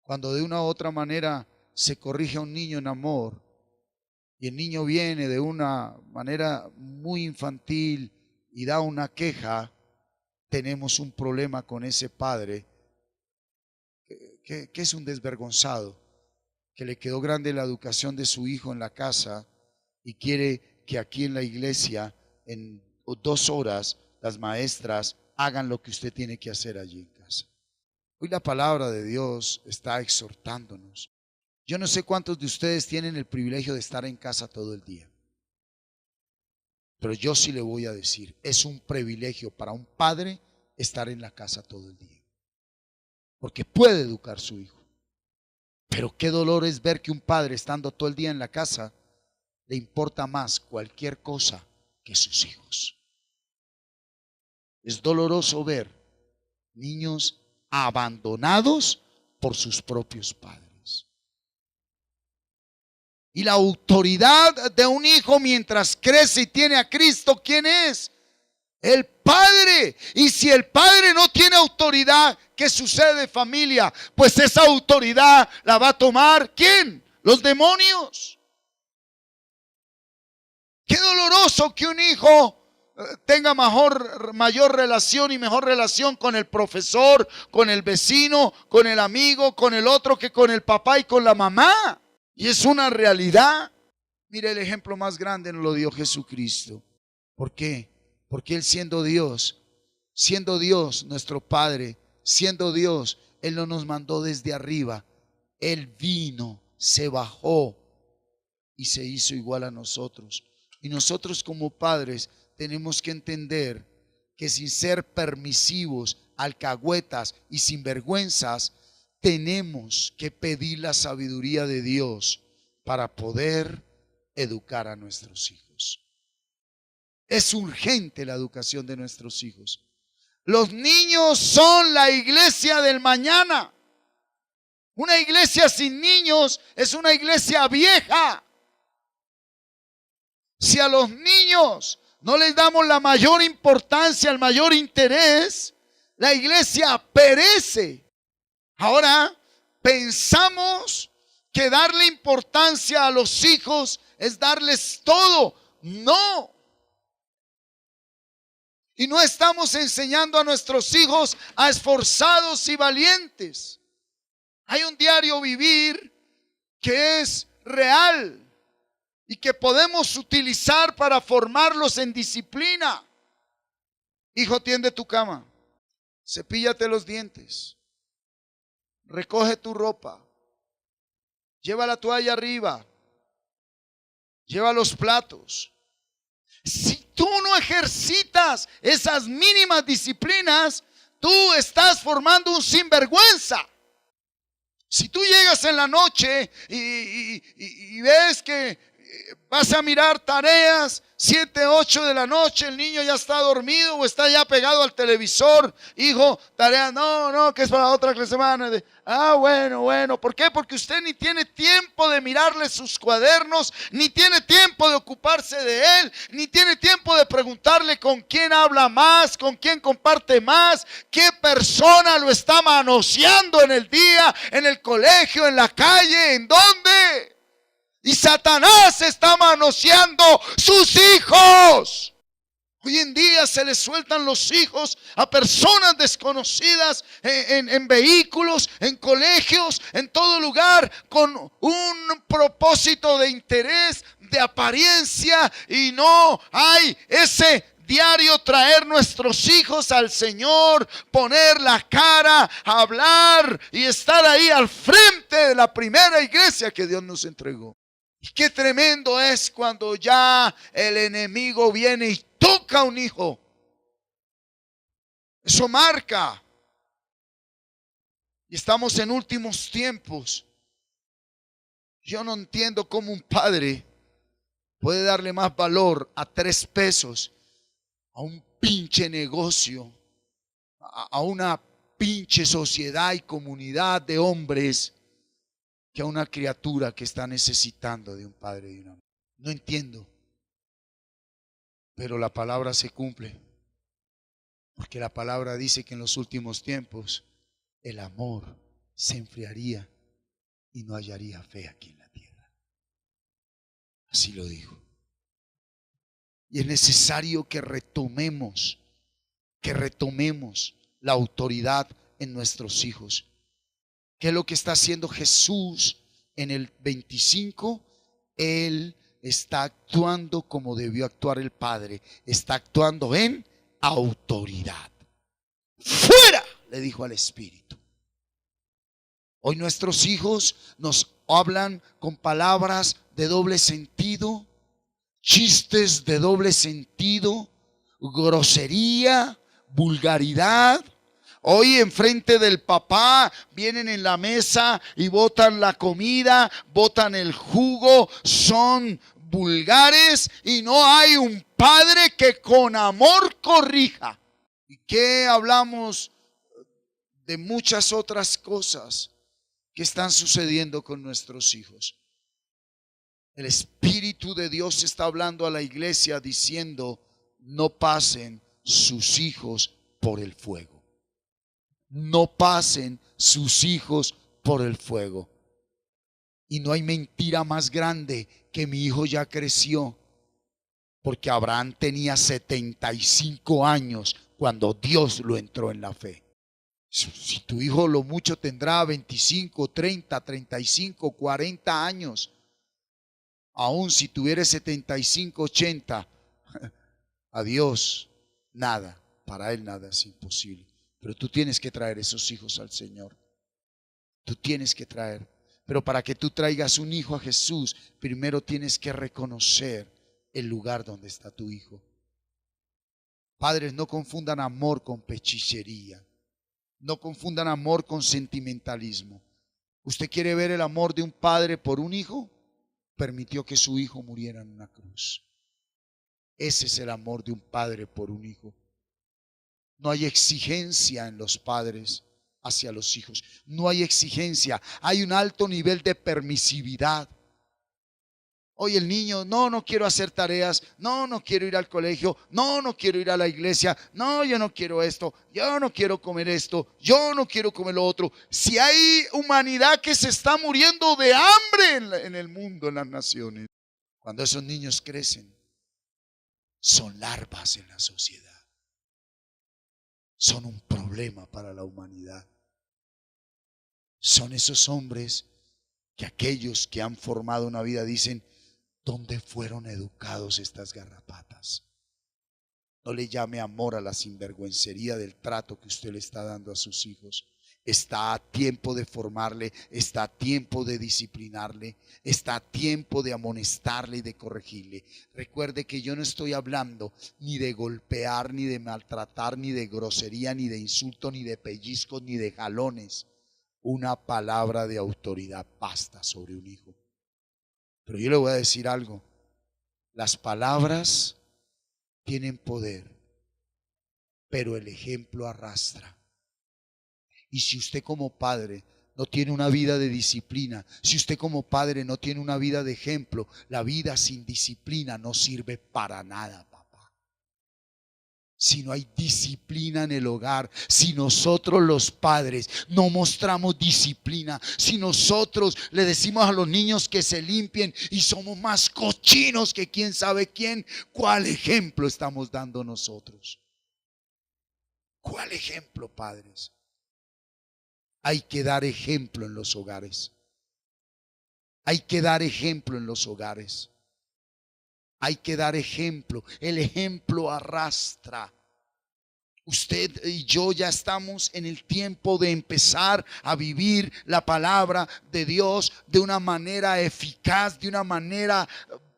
cuando de una u otra manera se corrige a un niño en amor, y el niño viene de una manera muy infantil y da una queja, tenemos un problema con ese padre que es un desvergonzado, que le quedó grande la educación de su hijo en la casa y quiere que aquí en la iglesia en 2 horas las maestras hagan lo que usted tiene que hacer allí en casa? Hoy la palabra de Dios está exhortándonos. Yo no sé cuántos de ustedes tienen el privilegio de estar en casa todo el día, pero yo sí le voy a decir, es un privilegio para un padre estar en la casa todo el día, porque puede educar a su hijo. Pero qué dolor es ver que un padre estando todo el día en la casa le importa más cualquier cosa que sus hijos. Es doloroso ver niños abandonados por sus propios padres. Y la autoridad de un hijo mientras crece y tiene a Cristo, ¿quién es? El padre. Y si el padre no tiene autoridad, ¿qué sucede, familia? Pues esa autoridad la va a tomar ¿quién? Los demonios. Qué doloroso que un hijo tenga mayor relación y mejor relación con el profesor, con el vecino, con el amigo, con el otro que con el papá y con la mamá. Y es una realidad. Mire, el ejemplo más grande nos lo dio Jesucristo. ¿Por qué? Porque Él siendo Dios nuestro Padre, siendo Dios, Él no nos mandó desde arriba. Él vino, se bajó y se hizo igual a nosotros. Y nosotros como padres tenemos que entender que sin ser permisivos, alcahuetas y sinvergüenzas, tenemos que pedir la sabiduría de Dios para poder educar a nuestros hijos. Es urgente la educación de nuestros hijos. Los niños son la iglesia del mañana. Una iglesia sin niños es una iglesia vieja. Si a los niños no les damos la mayor importancia, el mayor interés, la iglesia perece. Ahora pensamos que darle importancia a los hijos es darles todo. No. Y no estamos enseñando a nuestros hijos a esforzados y valientes. Hay un diario vivir que es real y que podemos utilizar para formarlos en disciplina. Hijo, tiende tu cama, cepíllate los dientes, recoge tu ropa, lleva la toalla arriba, lleva los platos. Si tú no ejercitas esas mínimas disciplinas, tú estás formando un sinvergüenza. Si tú llegas en la noche y ves que vas a mirar tareas, 7, 8 de la noche, el niño ya está dormido o está ya pegado al televisor. Hijo, tarea, no, que es para otra semana. Bueno, ¿por qué? Porque usted ni tiene tiempo de mirarle sus cuadernos, ni tiene tiempo de ocuparse de él, ni tiene tiempo de preguntarle con quién habla más, con quién comparte más, qué persona lo está manoseando en el día, en el colegio, en la calle, ¿en dónde? Y Satanás está manoseando sus hijos. Hoy en día se les sueltan los hijos a personas desconocidas en vehículos, en colegios, en todo lugar, con un propósito de interés, de apariencia, y no hay ese diario traer nuestros hijos al Señor, poner la cara, hablar y estar ahí al frente de la primera iglesia que Dios nos entregó. Y qué tremendo es cuando ya el enemigo viene y toca a un hijo. Eso marca. Y estamos en últimos tiempos. Yo no entiendo cómo un padre puede darle más valor a 3 pesos, a un pinche negocio, a una pinche sociedad y comunidad de hombres, que a una criatura que está necesitando de un padre y una madre. No entiendo, pero la palabra se cumple, porque la palabra dice que en los últimos tiempos el amor se enfriaría y no hallaría fe aquí en la tierra. Así lo dijo. Y es necesario que retomemos la autoridad en nuestros hijos. ¿Qué es lo que está haciendo Jesús en el 25? Él está actuando como debió actuar el Padre. Está actuando en autoridad. ¡Fuera!, le dijo al Espíritu. Hoy nuestros hijos nos hablan con palabras de doble sentido, chistes de doble sentido, grosería, vulgaridad. Hoy enfrente del papá vienen en la mesa y botan la comida, botan el jugo, son vulgares y no hay un padre que con amor corrija. ¿Y qué hablamos de muchas otras cosas que están sucediendo con nuestros hijos? El Espíritu de Dios está hablando a la iglesia diciendo: no pasen sus hijos por el fuego. No pasen sus hijos por el fuego. Y no hay mentira más grande que mi hijo ya creció, porque Abraham tenía 75 años cuando Dios lo entró en la fe. Si tu hijo lo mucho tendrá 25, 30, 35, 40 años, aún si tuviera 75, 80, a Dios nada, para él nada es imposible. Pero tú tienes que traer esos hijos al Señor. Tú tienes que traer. Pero para que tú traigas un hijo a Jesús, primero tienes que reconocer el lugar donde está tu hijo. Padres, no confundan amor con pechichería. No confundan amor con sentimentalismo. ¿Usted quiere ver el amor de un padre por un hijo? Permitió que su hijo muriera en una cruz. Ese es el amor de un padre por un hijo. No hay exigencia en los padres hacia los hijos. No hay exigencia. Hay un alto nivel de permisividad. Hoy el niño: no quiero hacer tareas, no quiero ir al colegio, no quiero ir a la iglesia, no, yo no quiero esto, yo no quiero comer esto, yo no quiero comer lo otro. Si hay humanidad que se está muriendo de hambre en el mundo, en las naciones, cuando esos niños crecen, son larvas en la sociedad. Son un problema para la humanidad. Son esos hombres que aquellos que han formado una vida dicen: ¿dónde fueron educados estas garrapatas? No le llame amor a la sinvergüencería del trato que usted le está dando a sus hijos. Está a tiempo de formarle, está a tiempo de disciplinarle, está a tiempo de amonestarle y de corregirle. Recuerde que yo no estoy hablando ni de golpear, ni de maltratar, ni de grosería, ni de insulto, ni de pellizcos, ni de jalones. Una palabra de autoridad basta sobre un hijo. Pero yo le voy a decir algo: las palabras tienen poder, pero el ejemplo arrastra. Y si usted como padre no tiene una vida de disciplina, si usted como padre no tiene una vida de ejemplo, la vida sin disciplina no sirve para nada, papá. Si no hay disciplina en el hogar, si nosotros los padres no mostramos disciplina, si nosotros le decimos a los niños que se limpien y somos más cochinos que quién sabe quién, ¿cuál ejemplo estamos dando nosotros? ¿Cuál ejemplo, padres? Hay que dar ejemplo en los hogares. Hay que dar ejemplo en los hogares. Hay que dar ejemplo. El ejemplo arrastra. Usted y yo ya estamos en el tiempo de empezar a vivir la palabra de Dios de una manera eficaz, de una manera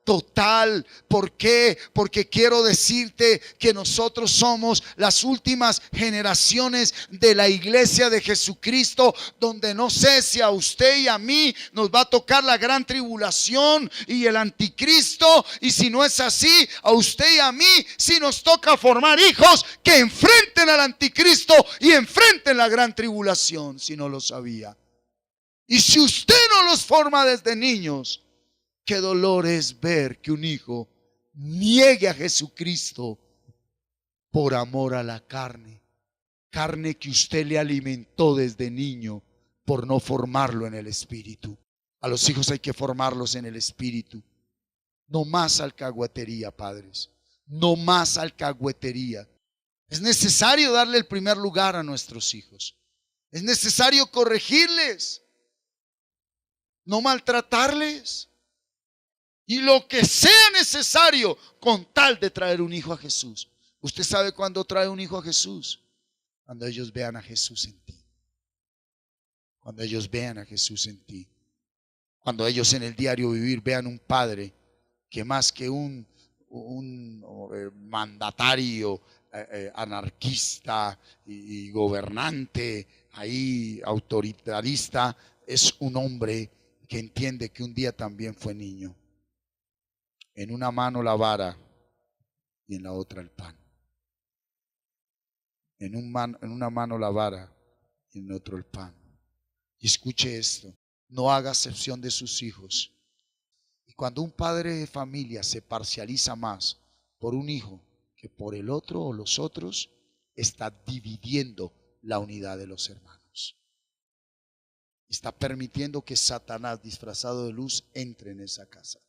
total. ¿Por qué? Porque quiero decirte que nosotros somos las últimas generaciones de la iglesia de Jesucristo, donde no sé si a usted y a mí nos va a tocar la gran tribulación y el anticristo, y si no es así, a usted y a mí sí nos toca formar hijos que enfrenten al anticristo y enfrenten la gran tribulación, si no lo sabía. Y si usted no los forma desde niños, qué dolor es ver que un hijo niegue a Jesucristo por amor a la carne. Carne que usted le alimentó desde niño por no formarlo en el espíritu. A los hijos hay que formarlos en el espíritu. No más alcahuetería, padres. No más alcahuetería. Es necesario darle el primer lugar a nuestros hijos. Es necesario corregirles, no maltratarles. Y lo que sea necesario con tal de traer un hijo a Jesús. ¿Usted sabe cuándo trae un hijo a Jesús? Cuando ellos vean a Jesús en ti. Cuando ellos vean a Jesús en ti. Cuando ellos en el diario vivir vean un padre que más que un mandatario anarquista y gobernante ahí autoritarista, es un hombre que entiende que un día también fue niño. En una mano la vara y en la otra el pan. En una mano la vara y en otro el pan. Y escuche esto, no haga excepción de sus hijos. Y cuando un padre de familia se parcializa más por un hijo que por el otro o los otros, está dividiendo la unidad de los hermanos. Está permitiendo que Satanás disfrazado de luz entre en esa casa.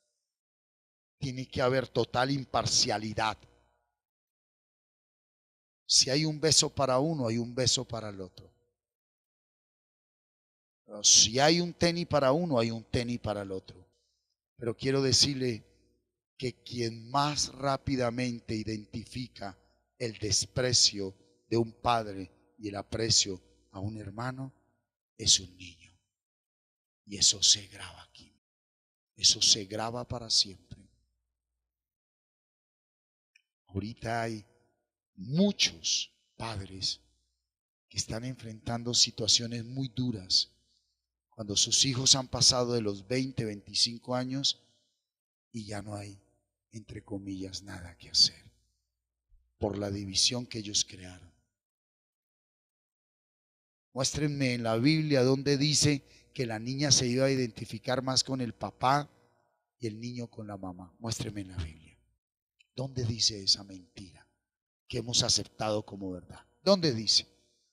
Tiene que haber total imparcialidad. Si hay un beso para uno, hay un beso para el otro. Si hay un tenis para uno, hay un tenis para el otro. Pero quiero decirle que quien más rápidamente identifica el desprecio de un padre y el aprecio a un hermano es un niño. Y eso se graba aquí. Eso se graba para siempre. Ahorita hay muchos padres que están enfrentando situaciones muy duras cuando sus hijos han pasado de los 20, 25 años y ya no hay, entre comillas, nada que hacer por la división que ellos crearon. Muéstrenme en la Biblia donde dice que la niña se iba a identificar más con el papá y el niño con la mamá. Muéstrenme en la Biblia. ¿Dónde dice esa mentira que hemos aceptado como verdad? ¿Dónde dice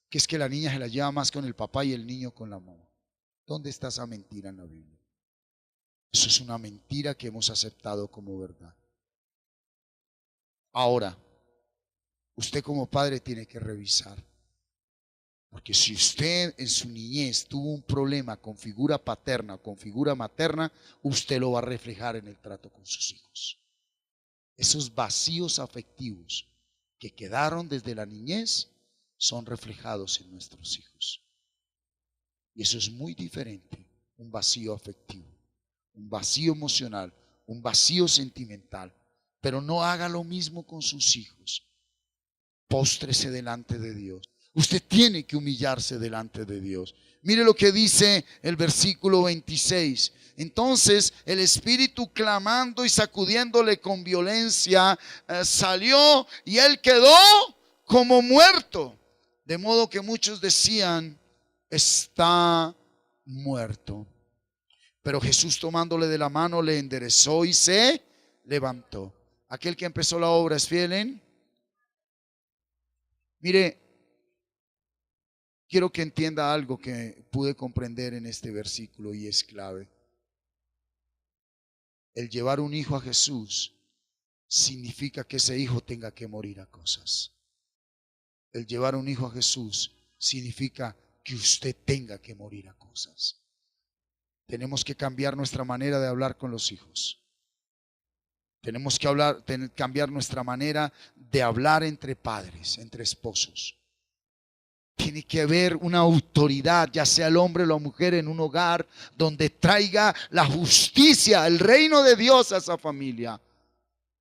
que es que la niña se la lleva más con el papá y el niño con la mamá? ¿Dónde está esa mentira en la Biblia? Eso es una mentira que hemos aceptado como verdad. Ahora, usted como padre tiene que revisar. Porque si usted en su niñez tuvo un problema con figura paterna o con figura materna, usted lo va a reflejar en el trato con sus hijos. Esos vacíos afectivos que quedaron desde la niñez son reflejados en nuestros hijos. Y eso es muy diferente, un vacío afectivo, un vacío emocional, un vacío sentimental. Pero no haga lo mismo con sus hijos. Póstrese delante de Dios. Usted tiene que humillarse delante de Dios. Mire lo que dice el versículo 26. Entonces el espíritu, clamando y sacudiéndole con violencia, salió y él quedó como muerto. De modo que muchos decían: está muerto. Pero Jesús, tomándole de la mano, le enderezó y se levantó. Aquel que empezó la obra es fiel en. Mire, quiero que entienda algo que pude comprender en este versículo y es clave. El llevar un hijo a Jesús significa que ese hijo tenga que morir a cosas. El llevar un hijo a Jesús significa que usted tenga que morir a cosas. Tenemos que cambiar nuestra manera de hablar con los hijos. Tenemos que cambiar nuestra manera de hablar entre padres, entre esposos. Tiene que haber una autoridad, ya sea el hombre o la mujer, en un hogar donde traiga la justicia, el reino de Dios a esa familia.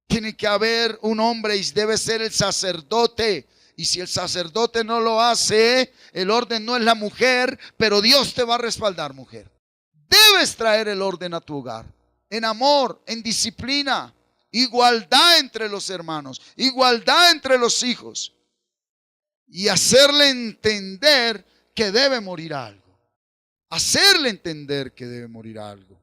Tiene que haber un hombre y debe ser el sacerdote. Y si el sacerdote no lo hace, el orden no es la mujer, pero Dios te va a respaldar, mujer. Debes traer el orden a tu hogar, en amor, en disciplina, igualdad entre los hermanos, igualdad entre los hijos. Y hacerle entender que debe morir algo. Hacerle entender que debe morir algo.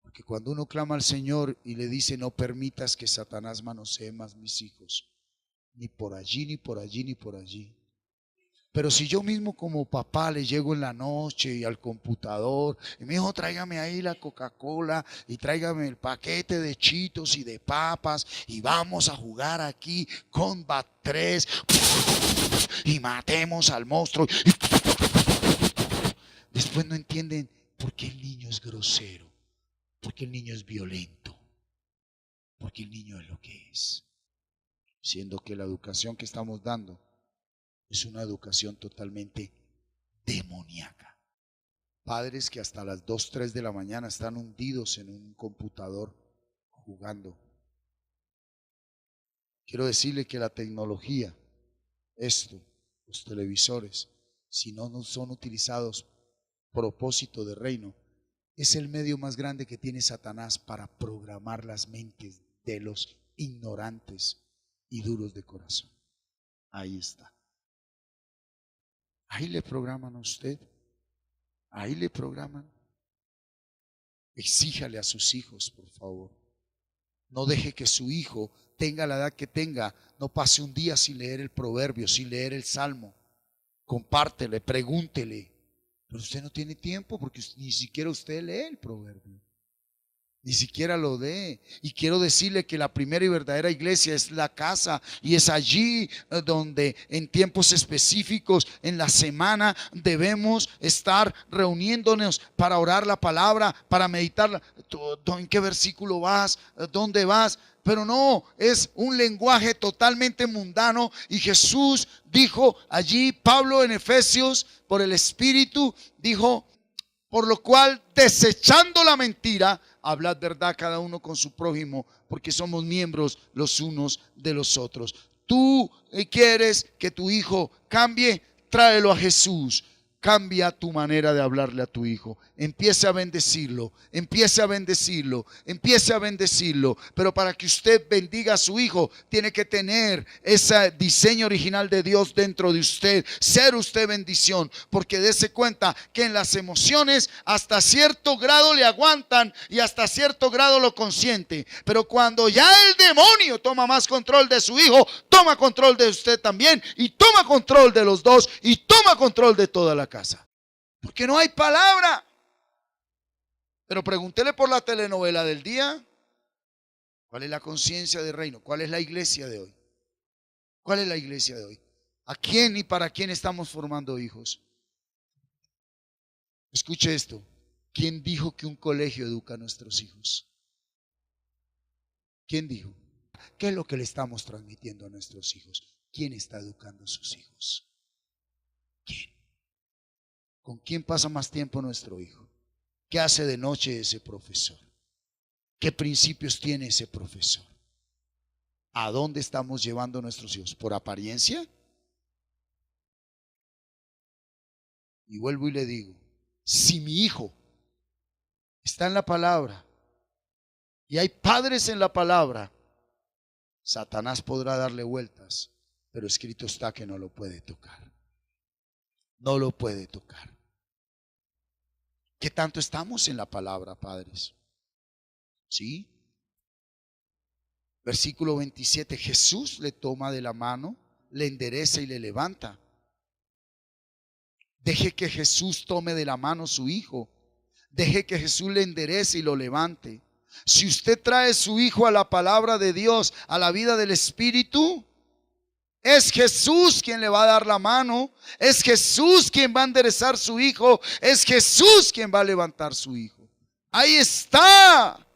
Porque cuando uno clama al Señor y le dice: no permitas que Satanás manosee más mis hijos, ni por allí, ni por allí, ni por allí. Pero si yo mismo como papá le llego en la noche y al computador y me dijo: tráigame ahí la Coca-Cola y tráigame el paquete de Cheetos y de papas y vamos a jugar aquí Combat 3 y matemos al monstruo Después no entienden por qué el niño es grosero, por qué el niño es violento, por qué el niño es lo que es. Siendo que la educación que estamos dando es una educación totalmente demoníaca. Padres que hasta las 2, 3 de la mañana están hundidos en un computador jugando. Quiero decirle que la tecnología, los televisores, si no son utilizados propósito de reino, es el medio más grande que tiene Satanás para programar las mentes de los ignorantes y duros de corazón. Ahí está. Ahí le programan a usted. Ahí le programan. Exíjale a sus hijos, por favor. No deje que su hijo, tenga la edad que tenga, no pase un día sin leer el proverbio, sin leer el salmo. Compártele, pregúntele. Pero usted no tiene tiempo porque ni siquiera usted lee el proverbio. Ni siquiera lo lee. Y quiero decirle que la primera y verdadera iglesia es la casa. Y es allí donde en tiempos específicos en la semana debemos estar reuniéndonos para orar la palabra, para meditarla. ¿En qué versículo vas? ¿Dónde vas? Pero no, es un lenguaje totalmente mundano. Y Jesús dijo allí, Pablo en Efesios, por el Espíritu, dijo: por lo cual, desechando la mentira, hablad verdad cada uno con su prójimo, porque somos miembros los unos de los otros. Tú quieres que tu hijo cambie, tráelo a Jesús. Cambia tu manera de hablarle a tu hijo. Empiece a bendecirlo, empiece a bendecirlo, empiece a bendecirlo. Pero para que usted bendiga a su hijo, tiene que tener ese diseño original de Dios dentro de usted. Ser usted bendición, porque dése cuenta que en las emociones hasta cierto grado le aguantan y hasta cierto grado lo consiente. Pero cuando ya el demonio toma más control de su hijo, toma control de usted también, y toma control de los dos, y toma control de toda la casa, porque no hay palabra. Pero pregúntele por la telenovela del día. ¿Cuál es la conciencia del reino? ¿Cuál es la iglesia de hoy? ¿Cuál es la iglesia de hoy? ¿A quién y para quién estamos formando hijos? Escuche esto. ¿Quién dijo que un colegio educa a nuestros hijos? ¿Quién dijo? ¿Qué es lo que le estamos transmitiendo a nuestros hijos? ¿Quién está educando a sus hijos? ¿Quién? ¿Con quién pasa más tiempo nuestro hijo? ¿Qué hace de noche ese profesor? ¿Qué principios tiene ese profesor? ¿A dónde estamos llevando a nuestros hijos? ¿Por apariencia? Y vuelvo y le digo, si mi hijo está en la palabra y hay padres en la palabra, Satanás podrá darle vueltas, pero escrito está que no lo puede tocar. No lo puede tocar. ¿Qué tanto estamos en la palabra, padres? ¿Sí? Versículo 27, Jesús le toma de la mano, le endereza y le levanta. Deje que Jesús tome de la mano a su hijo. Deje que Jesús le enderece y lo levante. Si usted trae su hijo a la palabra de Dios, a la vida del Espíritu, es Jesús quien le va a dar la mano. Es Jesús quien va a enderezar su hijo. Es Jesús quien va a levantar su hijo. Ahí está.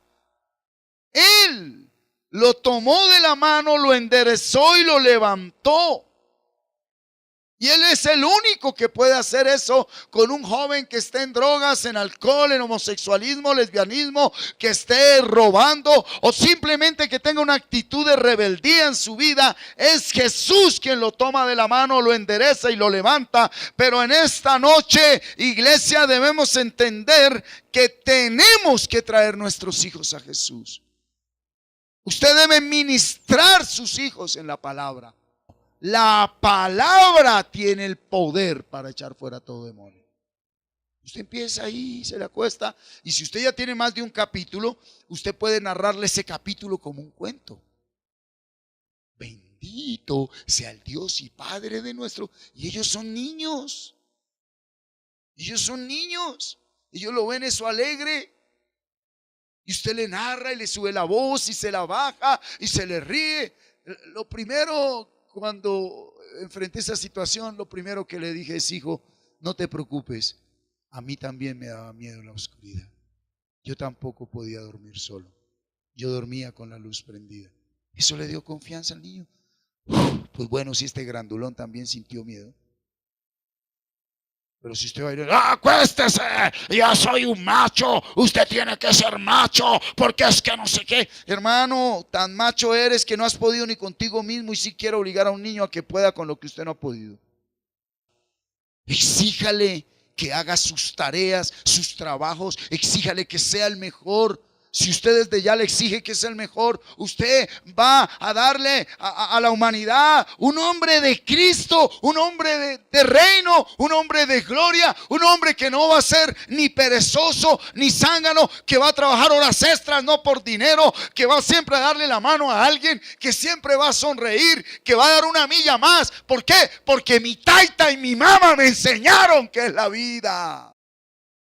Él lo tomó de la mano, lo enderezó y lo levantó. Y Él es el único que puede hacer eso con un joven que esté en drogas, en alcohol, en homosexualismo, lesbianismo, que esté robando o simplemente que tenga una actitud de rebeldía en su vida. Es Jesús quien lo toma de la mano, lo endereza y lo levanta. Pero en esta noche, iglesia, debemos entender que tenemos que traer nuestros hijos a Jesús. Usted debe ministrar sus hijos en la palabra. La palabra tiene el poder para echar fuera todo demonio. Usted empieza ahí, se le acuesta, y si usted ya tiene más de un capítulo, usted puede narrarle ese capítulo como un cuento. Bendito sea el Dios y Padre de nuestro. Y ellos son niños. Ellos son niños. Ellos lo ven eso alegre. Y usted le narra y le sube la voz y se la baja y se le ríe. Lo primero, cuando enfrenté esa situación, lo primero que le dije es: hijo, no te preocupes, A mí también me daba miedo la oscuridad. Yo tampoco podía dormir solo. Yo dormía con la luz prendida. Eso le dio confianza al niño. Pues bueno, si este grandulón también sintió miedo. Pero si usted va a ir, acuéstese, ya soy un macho, usted tiene que ser macho, porque es que no sé qué. Hermano, tan macho eres que no has podido ni contigo mismo y si quiere obligar a un niño a que pueda con lo que usted no ha podido. Exíjale que haga sus tareas, sus trabajos, exíjale que sea el mejor. Si usted desde ya le exige que sea el mejor, usted va a darle a la humanidad un hombre de Cristo, un hombre de reino, un hombre de gloria, un hombre que no va a ser ni perezoso ni zángano, que va a trabajar horas extras no por dinero, que va siempre a darle la mano a alguien, que siempre va a sonreír, que va a dar una milla más. ¿Por qué? Porque mi taita y mi mamá me enseñaron que es la vida.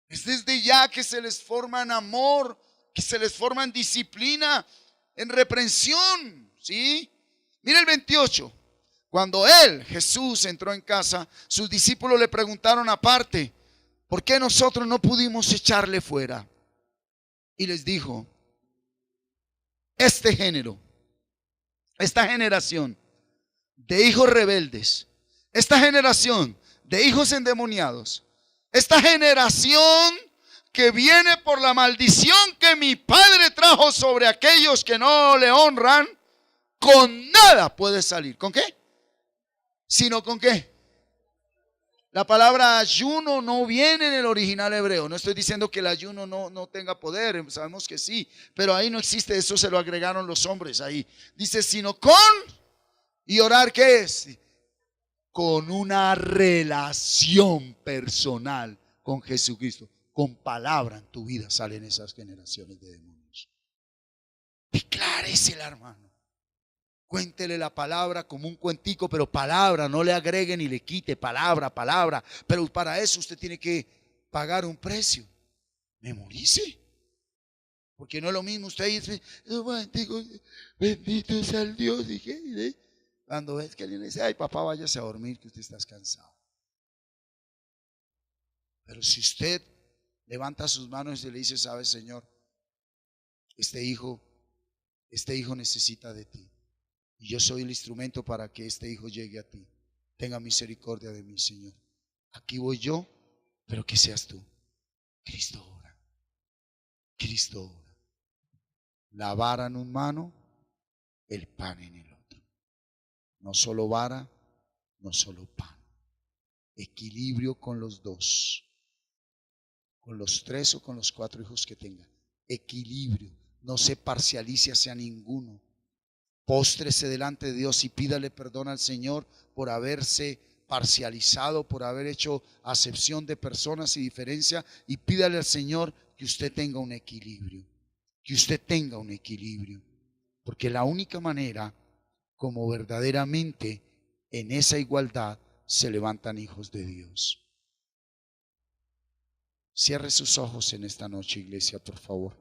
Es desde ya que se les forma en amor, que se les forma en disciplina, en reprensión, ¿sí? Mira el 28. Cuando él, Jesús, entró en casa, sus discípulos le preguntaron aparte, ¿por qué nosotros no pudimos echarle fuera? Y les dijo, este género, esta generación de hijos rebeldes, esta generación de hijos endemoniados, esta generación que viene por la maldición que mi padre trajo sobre aquellos que no le honran, con nada puede salir. ¿Con qué? Sino con qué. La palabra ayuno no viene en el original hebreo. No estoy diciendo que el ayuno no tenga poder, sabemos que sí, pero ahí no existe, eso se lo agregaron los hombres ahí. Dice, sino con, y orar, ¿qué es? Con una relación personal con Jesucristo. Con palabra en tu vida salen esas generaciones de demonios. Decláresela, hermano. Cuéntele la palabra como un cuentico, pero palabra, no le agregue ni le quite, palabra, palabra. Pero para eso usted tiene que pagar un precio. Memorice. Porque no es lo mismo usted dice, bendito sea el Dios. Y cuando ves que alguien le dice, ay papá, váyase a dormir que usted está cansado. Pero si usted levanta sus manos y le dice, sabes, Señor, este hijo necesita de ti. Y yo soy el instrumento para que este hijo llegue a ti. Tenga misericordia de mí, Señor. Aquí voy yo, pero que seas tú. Cristo obra. Cristo obra. La vara en un mano, el pan en el otro. No solo vara, no solo pan. Equilibrio con los dos. Con los 3 o con los 4 hijos que tenga. Equilibrio. No se parcialice hacia ninguno. Póstrese delante de Dios y pídale perdón al Señor por haberse parcializado, por haber hecho acepción de personas y diferencia. Y pídale al Señor que usted tenga un equilibrio. Que usted tenga un equilibrio. Porque la única manera como verdaderamente en esa igualdad se levantan hijos de Dios. Cierre sus ojos en esta noche, iglesia, por favor.